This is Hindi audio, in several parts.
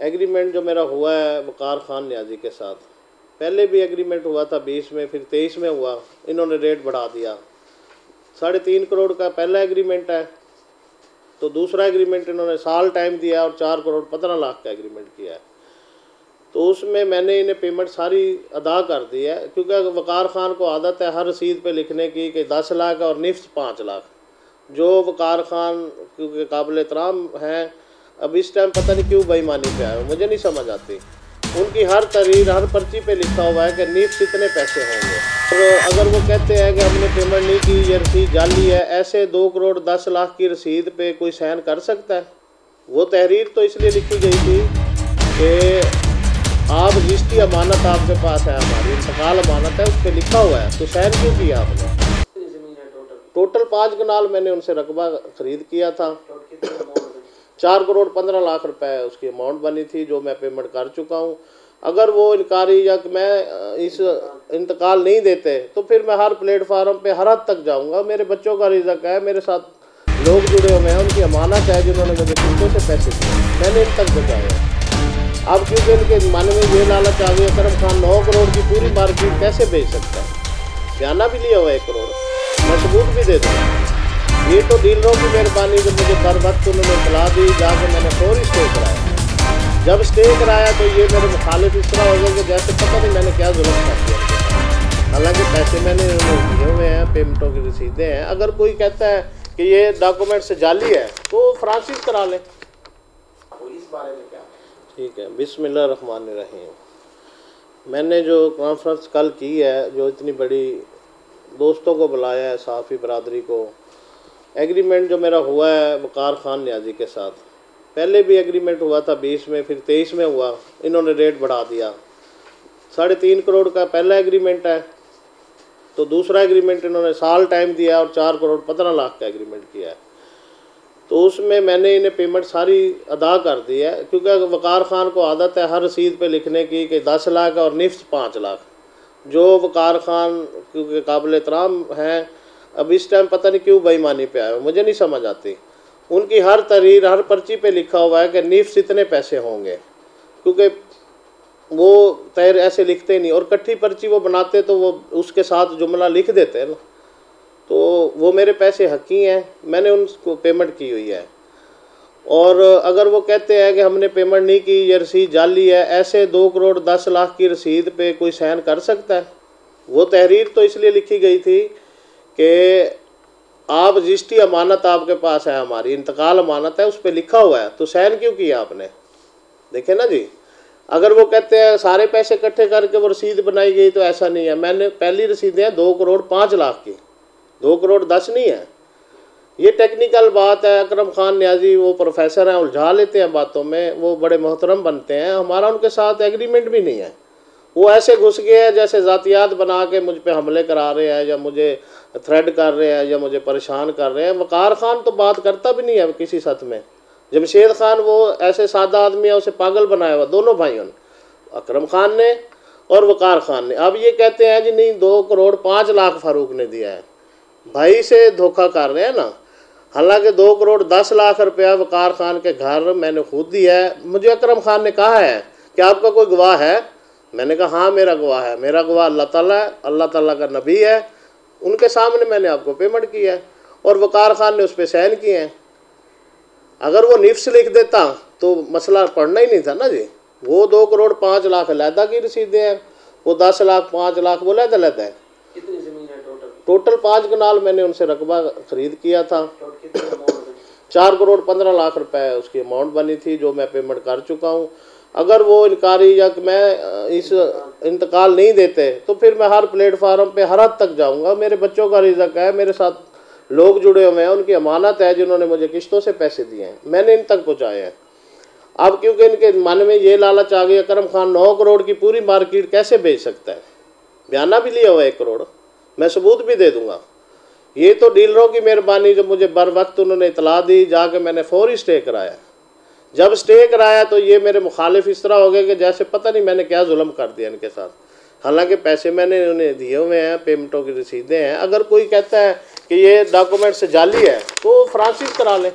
एग्रीमेंट जो मेरा हुआ है वकार खान न्याजी के साथ, पहले भी एग्रीमेंट हुआ था 20 में, फिर 23 में हुआ, इन्होंने रेट बढ़ा दिया। 3.5 करोड़ का पहला एग्रीमेंट है, तो दूसरा एग्रीमेंट इन्होंने साल टाइम दिया और 4 करोड़ 15 लाख का एग्रीमेंट किया है। तो उसमें मैंने इन्हें पेमेंट सारी अदा कर दी है, क्योंकि वकार खान को आदत है हर रसीद पे लिखने की कि 10 लाख और निफ्स 5 लाख। जो वकार खान क्योंकि काबिल एहतराम हैं, अब इस टाइम पता नहीं क्यों बेईमानी पे आए, मुझे नहीं समझ आती। उनकी हर तहरीर हर पर्ची पे लिखा हुआ है कि निफ्स इतने पैसे होंगे, तो अगर वो कहते हैं कि हमने पेमेंट नहीं की, ये रसीद जाली है, ऐसे 2 करोड़ 10 लाख की रसीद पे कोई साइन कर सकता है? वो तहरीर तो इसलिए लिखी गई थी कि आप रजिस्ट्री अमानत आपके पास है, हमारी इंतकाल अमानत है, उस पर लिखा हुआ है, तो साइन क्यों किया आपने? टोटल 5 कनाल मैंने उनसे रकबा खरीद किया था। 4 करोड़ 15 लाख रुपए उसकी अमाउंट बनी थी, जो मैं पेमेंट कर चुका हूँ। अगर वो इनकारी या मैं इस इंतकाल नहीं देते तो फिर मैं हर प्लेटफार्म पे हर हद तक जाऊँगा। मेरे बच्चों का रिज़्क है, मेरे साथ लोग जुड़े हुए हैं, उनकी अमानत है जिन्होंने मुझे किस्तों से पैसे दिए, मैंने इन तक बचाया। अब क्योंकि इनके मन में ये लालच आ गई, अकरम खान 9 करोड़ की पूरी मार्केट कैसे बेच सकता है? बयाना भी लिया हुआ 1 करोड़, मैं सबूत भी दे दूँगा। ये तो डीलरों की मेहरबानी, जब मुझे बर वक्त उन्होंने इतला दी, जाकर मैंने फौरी स्टे कराया। जब स्टे कराया तो ये मेरे मुखालिफ इस तरह हो गए कि जैसे पता नहीं मैंने क्या जुल्म कर दिया। हालांकि पैसे मैंने उन्हें दिए हुए हैं, पेमेंटों की रसीदें हैं। अगर कोई कहता है कि ये डॉक्यूमेंट से जाली है तो फ्रांसिस करा लें। इस बारे में क्या? ठीक है, बिस्मिल्लाहिर्रहमानिर्रहीम। मैंने जो कॉन्फ्रेंस कल की है, जो इतनी बड़ी दोस्तों को बुलाया है, साफ़ी बरादरी को, एग्रीमेंट जो मेरा हुआ है वकार खान न्याजी के साथ, पहले भी एग्रीमेंट हुआ था 20 में, फिर 23 में हुआ, इन्होंने रेट बढ़ा दिया। 3.5 करोड़ का पहला एग्रीमेंट है, तो दूसरा एग्रीमेंट इन्होंने साल टाइम दिया और 4 करोड़ 15 लाख का एग्रीमेंट किया है। तो उसमें मैंने इन्हें पेमेंट सारी अदा कर दी है, क्योंकि वकार खान को आदत है हर रसीद पे लिखने की कि 10 लाख और निफ्स 5 लाख। जो वकार खान क्योंकि काबिल एहतराम हैं, अब इस टाइम पता नहीं क्यों बेईमानी पे आए, मुझे नहीं समझ आती। उनकी हर तहरीर हर पर्ची पे लिखा हुआ है कि निफ्स इतने पैसे होंगे, क्योंकि वो तहरीर ऐसे लिखते नहीं, और इकट्ठी पर्ची वो बनाते तो वो उसके साथ जुमला लिख देते हैं ना। तो वो मेरे पैसे हकी हैं, मैंने उनको पेमेंट की हुई है। और अगर वो कहते हैं कि हमने पेमेंट नहीं की, ये रसीद जाली है, ऐसे 2 करोड़ 10 लाख की रसीद पे कोई साइन कर सकता है? वो तहरीर तो इसलिए लिखी गई थी कि आप रजिस्ट्री अमानत आपके पास है, हमारी इंतकाल अमानत है, उस पर लिखा हुआ है, तो साइन क्यों किया आपने? देखे ना जी। अगर वो कहते हैं सारे पैसे इकट्ठे करके वो रसीद बनाई गई, तो ऐसा नहीं है। मैंने पहली रसीदें हैं 2 करोड़ 5 लाख की, 2 करोड़ 10 नहीं है। ये टेक्निकल बात है। अकरम खान न्याजी वो प्रोफेसर हैं, उलझा लेते हैं बातों में, वो बड़े मोहतरम बनते हैं। हमारा उनके साथ एग्रीमेंट भी नहीं है। वो ऐसे घुस गए हैं जैसे ज़ातियात बना के मुझ पे हमले करा रहे हैं, या मुझे थ्रेड कर रहे हैं, या मुझे परेशान कर रहे हैं। वकार खान तो बात करता भी नहीं है किसी सच में। जमशेद खान वो ऐसे सादा आदमी है, उसे पागल बनाया हुआ, दोनों भाइयों ने, अकरम खान ने और वकार खान ने। अब ये कहते हैं जी नहीं 2 करोड़ 5 लाख फारूक ने दिया है, भाई से धोखा कर रहे हैं ना। हालांकि 2 करोड़ 10 लाख रुपया वकार खान के घर मैंने खुद दिया है। मुझे अकरम खान ने कहा है कि आपका कोई गवाह है? मैंने कहा हाँ मेरा गवाह है, मेरा गवाह अल्लाह ताला है, अल्लाह ताला का नबी है, उनके सामने मैंने आपको पेमेंट की है, और वकार खान ने उस पर साइन किए हैं। अगर वो निफ्स लिख देता तो मसला पढ़ना ही नहीं था ना जी। वो 2 करोड़ 5 लाख अलहदा की रसीदें हैं, वो 10 लाख 5 लाख वो अलहदा है। कितनी ज़मीन है टोटल 5 कनाल मैंने उनसे रकबा खरीद किया था। 4 करोड़ 15 लाख रुपए उसकी अमाउंट बनी थी, जो मैं पेमेंट कर चुका हूँ। अगर वो इनकारी या मैं इस इंतकाल नहीं देते तो फिर मैं हर प्लेटफार्म पे हर हद तक जाऊँगा। मेरे बच्चों का रिज़्क है, मेरे साथ लोग जुड़े हुए हैं, उनकी अमानत है जिन्होंने मुझे किस्तों से पैसे दिए हैं, मैंने इन तक पहुँचाए हैं। अब क्योंकि इनके मन में ये लालच आ गई, अकरम खान 9 करोड़ की पूरी मार्केट कैसे बेच सकता है? बयाना भी लिया हुआ 1 करोड़, मैं सबूत भी दे दूँगा। ये तो डीलरों की मेहरबानी, जब मुझे बर वक्त उन्होंने इतला दी, जाके मैंने फौरी स्टे कराया। जब स्टे कराया तो ये मेरे मुखालिफ इस तरह हो गए कि जैसे पता नहीं मैंने क्या जुल्म कर दिया इनके साथ। हालांकि पैसे मैंने उन्हें दिए हुए हैं, पेमेंटों की रसीदें हैं। अगर कोई कहता है कि ये डॉक्यूमेंट से जाली है तो फ्रांसिस करा लें,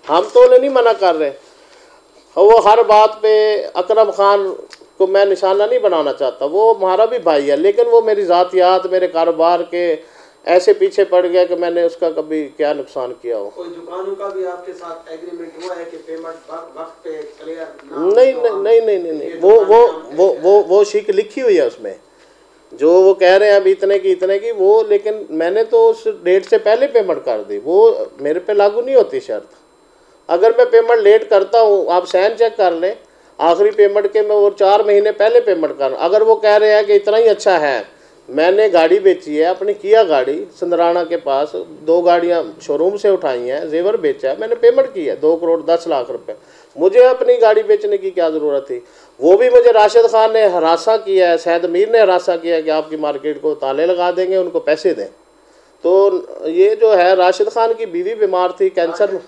हम तो उन्हें नहीं मना कर रहे। वो हर बात पे अकरम खान को मैं निशाना नहीं बनाना चाहता, वो हमारा भी भाई है, लेकिन वो मेरी ज़ातियात मेरे कारोबार के ऐसे पीछे पड़ गया कि मैंने उसका कभी क्या नुकसान किया हो। कोई दुकानों का भी आपके साथ एग्रीमेंट हुआ है कि पेमेंट वक्त पे क्लियर ना? नहीं नहीं नहीं नहीं नहीं, वो शिक लिखी हुई है उसमें, जो वो कह रहे हैं अभी इतने की वो, लेकिन मैंने तो उस डेट से पहले पेमेंट कर दी, वो मेरे पे लागू नहीं होती शर्त। अगर मैं पेमेंट लेट करता हूँ, आप साइन चेक कर लें, आखिरी पेमेंट के मैं वो 4 महीने पहले पेमेंट कर, अगर वो कह रहे हैं कि इतना ही अच्छा है, मैंने गाड़ी बेची है अपनी किया गाड़ी संदराना के पास, 2 गाड़ियाँ शोरूम से उठाई हैं, जेवर बेचा है, मैंने पेमेंट की है 2 करोड़ 10 लाख रुपए, मुझे अपनी गाड़ी बेचने की क्या ज़रूरत थी। वो भी मुझे राशिद खान ने हरासा किया है, सैयद अमीर ने हरासा किया कि आपकी मार्केट को ताले लगा देंगे, उनको पैसे दें। तो ये जो है राशिद खान की बीवी बीमार थी कैंसर।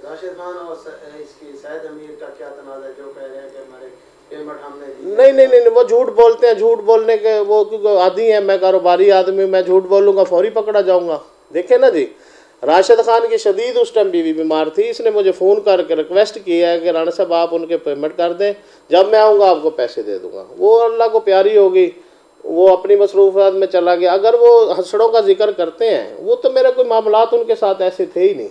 राशिद खान और इसकी सैयद अमीर का क्या तनाज़ा है, जो कह रहे हैं कि हमारे पेमेंट हमने दी? नहीं, वो झूठ बोलते हैं, झूठ बोलने के वो क्योंकि आदी हैं, मैं कारोबारी आदमी, मैं झूठ बोलूँगा फौरी पकड़ा जाऊँगा। देखे ना जी, राशिद खान की शदीद उस टाइम बीवी बीमार थी, इसने मुझे फ़ोन करके रिक्वेस्ट किया है कि राणा साहब आप उनके पेमेंट कर दें, जब मैं आऊँगा आपको पैसे दे दूँगा। वो अल्लाह को प्यारी होगी, वो अपनी मसरूफ़ात में चला गया। अगर वो हसड़ों का जिक्र करते हैं, वो तो मेरा कोई मामलात उनके साथ ऐसे थे ही नहीं।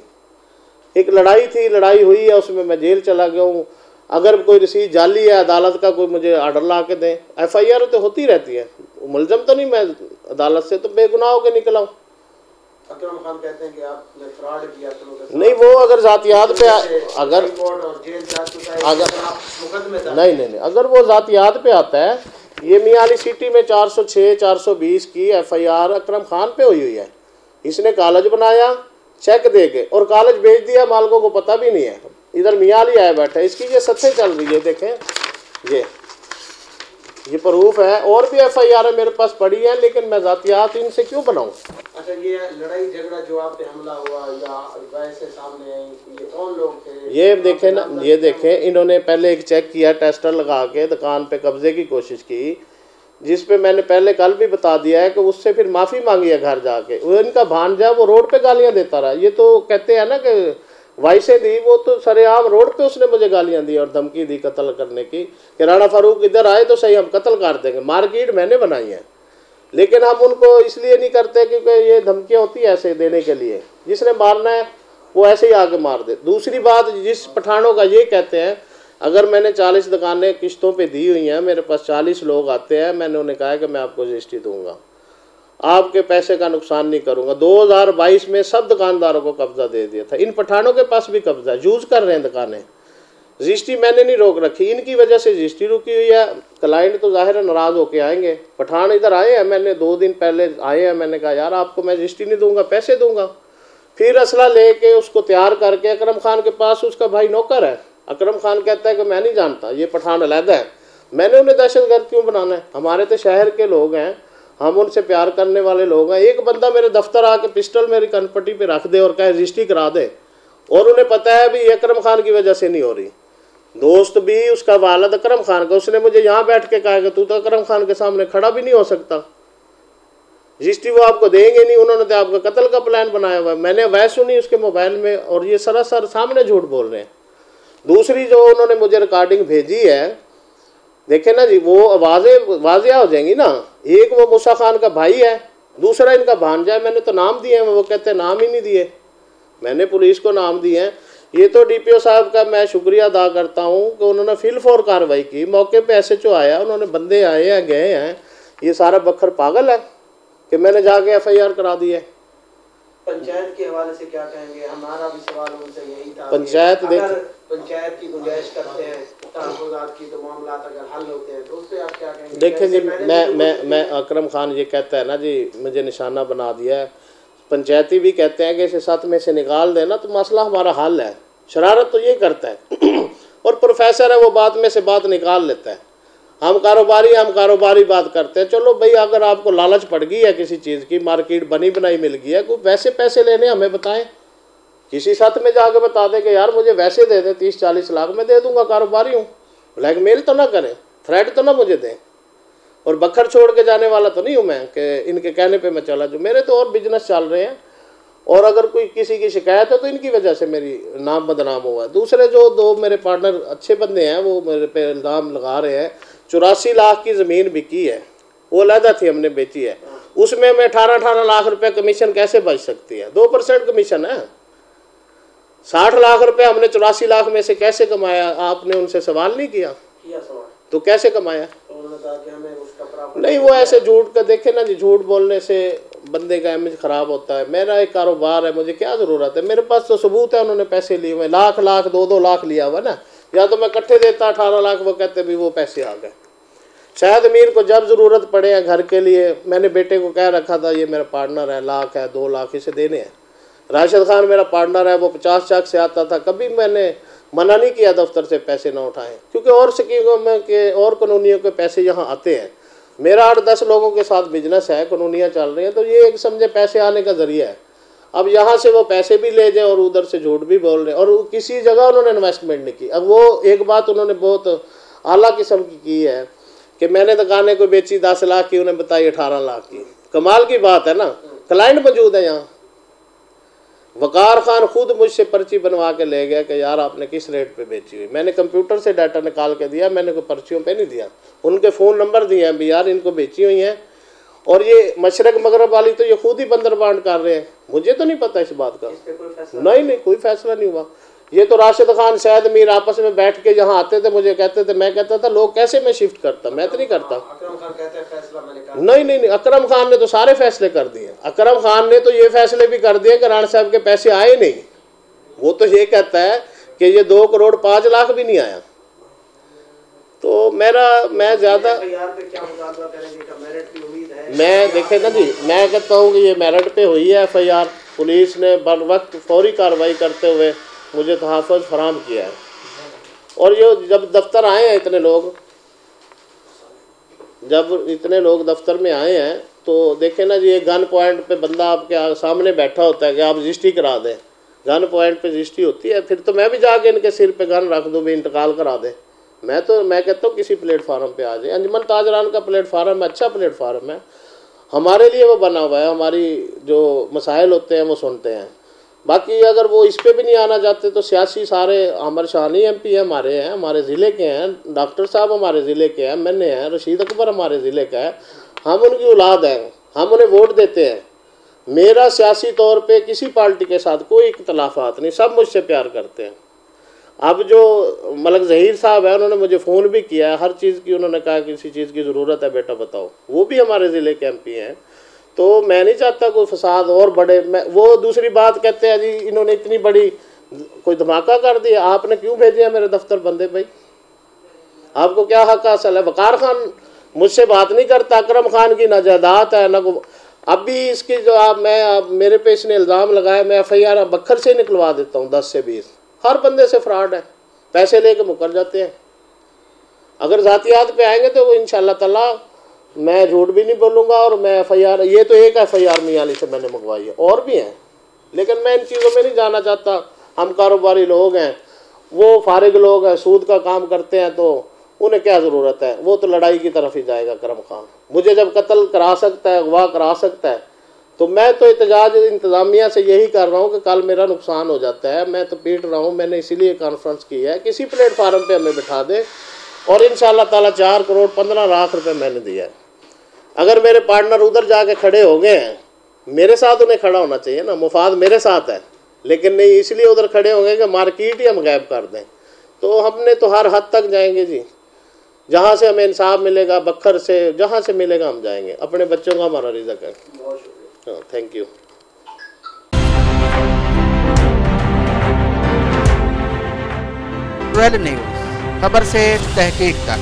एक लड़ाई थी, लड़ाई हुई है, उसमें मैं जेल चला गया हूँ। अगर कोई रसीद जाली है अदालत का, कोई मुझे आर्डर ला के दें, FIR तो होती रहती है, मुलजम तो नहीं मैं अदालत से, तो बेगुनाह होकर निकला हूँ। अकरम खान कहते हैं कि आपने फ्रॉड किया, नहीं वो अगर ज़ातियात पे अगर नहीं, अगर वो ज़ातियात पे आता है, ये मियां अली सिटी में 406 420 की FIR अकरम खान पे हुई है। इसने कॉलेज बनाया चेक दे के और कॉलेज भेज दिया, मालिकों को पता भी नहीं है। इधर मियां अली आया बैठा है, इसकी ये सत्य चल रही है, देखें ये प्रूफ है, और भी FIR मेरे पास पड़ी है, लेकिन मैं ज़ातियात इनसे क्यों बनाऊँ। अच्छा, ये लड़ाई झगड़ा जो आप पे हमला हुआ या वैसे सामने आई, ये कौन लोग थे? ये देखें ना, ये देखें, इन्होंने पहले एक चेक किया, टेस्टर लगा के दुकान पे कब्जे की कोशिश की, जिस पे मैंने पहले कल भी बता दिया है कि उससे फिर माफ़ी मांगी है घर जाके। वो इनका भांजा वो रोड पे गालियाँ देता रहा। ये तो कहते हैं ना कि वाइसे दी, वो तो सरेआम रोड पे उसने मुझे गालियाँ दी और धमकी दी कत्ल करने की कि राणा फारूक इधर आए तो सही, हम कत्ल कर देंगे। मार्केट मैंने बनाई है, लेकिन हम उनको इसलिए नहीं करते क्योंकि ये धमकियाँ होती है ऐसे देने के लिए, जिसने मारना है वो ऐसे ही आके मार दे। दूसरी बात, जिस पठानों का ये कहते हैं, अगर मैंने 40 दुकानें किश्तों पे दी हुई हैं, मेरे पास 40 लोग आते हैं, मैंने उन्हें कहा है कि मैं आपको रजिस्ट्री दूंगा, आपके पैसे का नुकसान नहीं करूंगा। 2022 में सब दुकानदारों को कब्जा दे दिया था। इन पठानों के पास भी कब्जा यूज़ कर रहे हैं दुकानें। रजिस्ट्री मैंने नहीं रोक रखी, इनकी वजह से रजिस्ट्री रुकी हुई है। क्लाइंट तो ज़ाहिर है नाराज़ होके आएंगे। पठान इधर आए हैं, मैंने 2 दिन पहले आए हैं, मैंने कहा यार आपको मैं रजिस्ट्री नहीं दूंगा, पैसे दूंगा। फिर असला लेके उसको तैयार करके अकरम खान के पास, उसका भाई नौकर है, अकरम खान कहता है कि मैं नहीं जानता, ये पठान अलहदा है। मैंने उन्हें दहशतगर्द क्यों बनाना है? हमारे तो शहर के लोग हैं, हम उनसे प्यार करने वाले लोग हैं। एक बंदा मेरे दफ्तर आके पिस्टल मेरी कनपट्टी पे रख दे और कहे रजिस्ट्री करा दे, और उन्हें पता है भी ये अकरम खान की वजह से नहीं हो रही। दोस्त भी उसका वालिद अकरम खान का, उसने मुझे यहाँ बैठ के कहा कि तू तो अकरम खान के सामने खड़ा भी नहीं हो सकता, रजिस्ट्री वो आपको देंगे नहीं, उन्होंने तो आपका कत्ल का प्लान बनाया हुआ है। मैंने वह सुनी उसके मोबाइल में, और ये सरासर सामने झूठ बोल रहे हैं। दूसरी जो उन्होंने मुझे रिकॉर्डिंग भेजी है, देखे ना जी, वो आवाज़ें वाजिया हो जाएंगी ना। एक वो मूसा खान का भाई है, दूसरा इनका भांजा है। मैंने तो नाम दिए हैं, वो कहते हैं नाम ही नहीं दिए, मैंने पुलिस को नाम दिए हैं। ये तो DPO साहब का मैं शुक्रिया अदा करता हूँ कि उन्होंने फिल-फॉर कार्रवाई की। मौके पे SHO आया, उन्होंने बंदे आए हैं, गए हैं। ये सारा बखर पागल है कि मैंने जाके FIR करा दी है। पंचायत के हवाले से क्या कहेंगे? हमारा भी सवाल उनसे यही था। पंचायत अगर पंचायत की गुंजाइश करते हैं तहफ़्फ़ुज़ात की, तो मामला अगर हल होते हैं तो उस पर आप क्या कहेंगे? देखें जी, मैं अकरम खान ये कहता है ना जी, मुझे निशाना बना दिया है। पंचायती भी कहते हैं कि इसे 7 में से निकाल देना तो मसला हमारा हल है। शरारत तो ये करता है और प्रोफेसर है, वो बात में से बात निकाल लेता है। हम कारोबारी बात करते हैं। चलो भाई, अगर आपको लालच पड़ गई है किसी चीज़ की, मार्केट बनी बनाई मिल गई है, कोई वैसे पैसे लेने हमें बताएं, किसी साथ में जाकर बता दें कि यार मुझे वैसे दे दें 30-40 लाख, मैं दे दूंगा, कारोबारी हूँ। ब्लैकमेल तो ना करें, थ्रेट तो ना मुझे दें, और बखर छोड़ के जाने वाला तो नहीं हूँ मैं कि इनके कहने पे मैं चला जाऊँ। मेरे तो और बिजनेस चल रहे हैं, और अगर कोई किसी की शिकायत है तो इनकी वजह से मेरी नाम बदनाम हुआ है। दूसरे जो दो मेरे पार्टनर अच्छे बंदे हैं वो मेरे पे इल्ज़ाम लगा रहे हैं 84 लाख की ज़मीन बिकी है, वो अलहदा थी, हमने बेची है, उसमें मैं 18 लाख रुपए कमीशन कैसे बच सकती है? 2% कमीशन है। 60 लाख रुपए हमने 84 लाख में से कैसे कमाया? आपने उनसे सवाल नहीं किया सवाल। तो कैसे कमाया? तो उन्होंने कहा कि हमें उसका प्राप्त नहीं, वो ऐसे झूठ का देखे ना जी, झूठ बोलने से बंदे का इमेज खराब होता है। मेरा एक कारोबार है, मुझे क्या ज़रूरत है? मेरे पास तो सबूत है, उन्होंने पैसे लिए हुए, लाख 2 लाख लिया हुआ ना, या तो मैं इकट्ठे देता 18 लाख, वो कहते भी वो पैसे आ गए। शायद अमीर को जब ज़रूरत पड़े हैं घर के लिए, मैंने बेटे को कह रखा था ये मेरा पार्टनर है, लाख है 2 लाख इसे देने हैं। राशिद खान मेरा पार्टनर है, वो 50 चक से आता था, कभी मैंने मना नहीं किया दफ्तर से पैसे ना उठाएं, क्योंकि और स्कीमों में के और कानूनियों के पैसे यहाँ आते हैं। मेरा 8-10 लोगों के साथ बिजनेस है, कानूनियाँ चल रही हैं, तो ये एक समझे पैसे आने का जरिया है। अब यहाँ से वो पैसे भी ले जाए और उधर से झूठ भी बोल रहे हैं, और किसी जगह उन्होंने इन्वेस्टमेंट नहीं की। अब वो एक बात उन्होंने बहुत आला किस्म की है कि मैंने दुकानें को बेची 10 लाख की, उन्हें बताई 18 लाख की। कमाल की बात है ना, क्लाइंट मौजूद है यहाँ। वकार खान खुद मुझसे पर्ची बनवा के ले गया कि यार आपने किस रेट पे बेची हुई। मैंने कंप्यूटर से डाटा निकाल के दिया, मैंने कोई पर्चियों पे नहीं दिया, उनके फ़ोन नंबर दिए हैं भी यार इनको बेची हुई हैं। और ये मशरक मगरब वाली तो ये खुद ही बंदर बांट कर रहे हैं, मुझे तो नहीं पता इस बात का। नहीं, कोई फैसला नहीं हुआ। ये तो राशिद खान शायद मीर आपस में बैठ के यहाँ आते थे, मुझे कहते थे, मैं कहता था लोग कैसे मैं शिफ्ट करता, मैं तो नहीं करता। अकरम खान कहते हैं फैसला मैंने कहा। नहीं, अकरम खान ने तो सारे फैसले कर दिए। अकरम खान ने तो ये फैसले भी कर दिए कि राणा साहब के पैसे आए नहीं। वो तो ये कहता है कि ये 2 करोड़ 5 लाख भी नहीं आया। तो मैं ज़्यादा मैं देखे ना जी, मैं कहता हूँ कि ये मेरिट पे हुई है FIR। पुलिस ने बर वक्त फौरी कार्रवाई करते हुए मुझे तहफ़्फ़ुज़ फराहम किया है। और ये जब दफ्तर आए हैं इतने लोग, जब इतने लोग दफ्तर में आए हैं तो देखे ना जी, ये गन पॉइंट पे बंदा आपके सामने बैठा होता है कि आप रजिस्ट्री करा दें। गन पॉइंट पे रजिस्ट्री होती है, फिर तो मैं भी जाके इनके सिर पे गन रख दूँ भी इंतकाल करा दें। मैं कहता हूँ किसी प्लेटफार्म पे आ जाए। अंजुमन ताजरान का प्लेटफार्म अच्छा प्लेटफार्म है, हमारे लिए वो बना हुआ है, हमारी जो मसाइल होते हैं वो सुनते हैं। बाकी अगर वो इस पे भी नहीं आना चाहते तो सियासी सारे अमर शानी MP हमारे हैं, हमारे ज़िले के हैं, डॉक्टर साहब हमारे ज़िले के हैं, मैंने हैं, रशीद अकबर हमारे ज़िले का है, हम उनकी औलाद हैं, हम उन्हें वोट देते हैं। मेरा सियासी तौर पे किसी पार्टी के साथ कोई इख्तलाफात नहीं, सब मुझसे प्यार करते हैं। अब जो मलक ज़हीर साहब है, उन्होंने मुझे फ़ोन भी किया है, हर चीज़ की उन्होंने कहा किसी चीज़ की ज़रूरत है बेटा बताओ, वो भी हमारे ज़िले के MP हैं। तो मैं नहीं चाहता कोई फसाद और बढ़े। वो दूसरी बात कहते हैं जी इन्होंने इतनी बड़ी कोई धमाका कर दिया, आपने क्यों भेजे हैं मेरे दफ्तर बंदे? भाई आपको क्या हक हासिल है? वकार खान मुझसे बात नहीं करता, अकरम खान की ना जायदाद है ना को। अब भी इसकी जो मेरे पे इसने इल्ज़ाम लगाया, मैं FIR बखर से निकलवा देता हूँ 10 से 20। हर बंदे से फ्रॉड है, पैसे लेके मुकर जाते हैं। अगर ज़ातियात पे आएंगे तो वो इंशाअल्लाह ताला मैं झूठ भी नहीं बोलूँगा। और मैं FIR, ये तो एक FIR मियाली से मैंने मंगवाई है, और भी हैं, लेकिन मैं इन चीज़ों में नहीं जाना चाहता। हम कारोबारी लोग हैं, वो फारिग लोग हैं, सूद का काम करते हैं, तो उन्हें क्या ज़रूरत है? वो तो लड़ाई की तरफ ही जाएगा करम खान। मुझे जब कत्ल करा सकता है, अगवा करा सकता है, तो मैं तो एहतजाज इंतज़ामिया से यही कर रहा हूँ कि कल मेरा नुकसान हो जाता है, मैं तो पीट रहा हूँ। मैंने इसीलिए कॉन्फ्रेंस की है, किसी प्लेटफार्म पे हमें बिठा दे, और इंशाअल्लाह ताला 4 करोड़ 15 लाख रुपए मैंने दिया है। अगर मेरे पार्टनर उधर जाके खड़े हो गए हैं, मेरे साथ उन्हें खड़ा होना चाहिए ना, मुफाद मेरे साथ है, लेकिन नहीं इसलिए उधर खड़े होंगे कि मार्केट ही हम गायब कर दें। तो हमने तो हर हद तक जाएंगे जी, जहाँ से हमें इंसाफ मिलेगा, बखर से जहाँ से मिलेगा हम जाएंगे। अपने बच्चों का हमारा रिज़्क है। हाँ, थैंक यू। ट्वेल्व न्यूज़, खबर से तहकीक तक।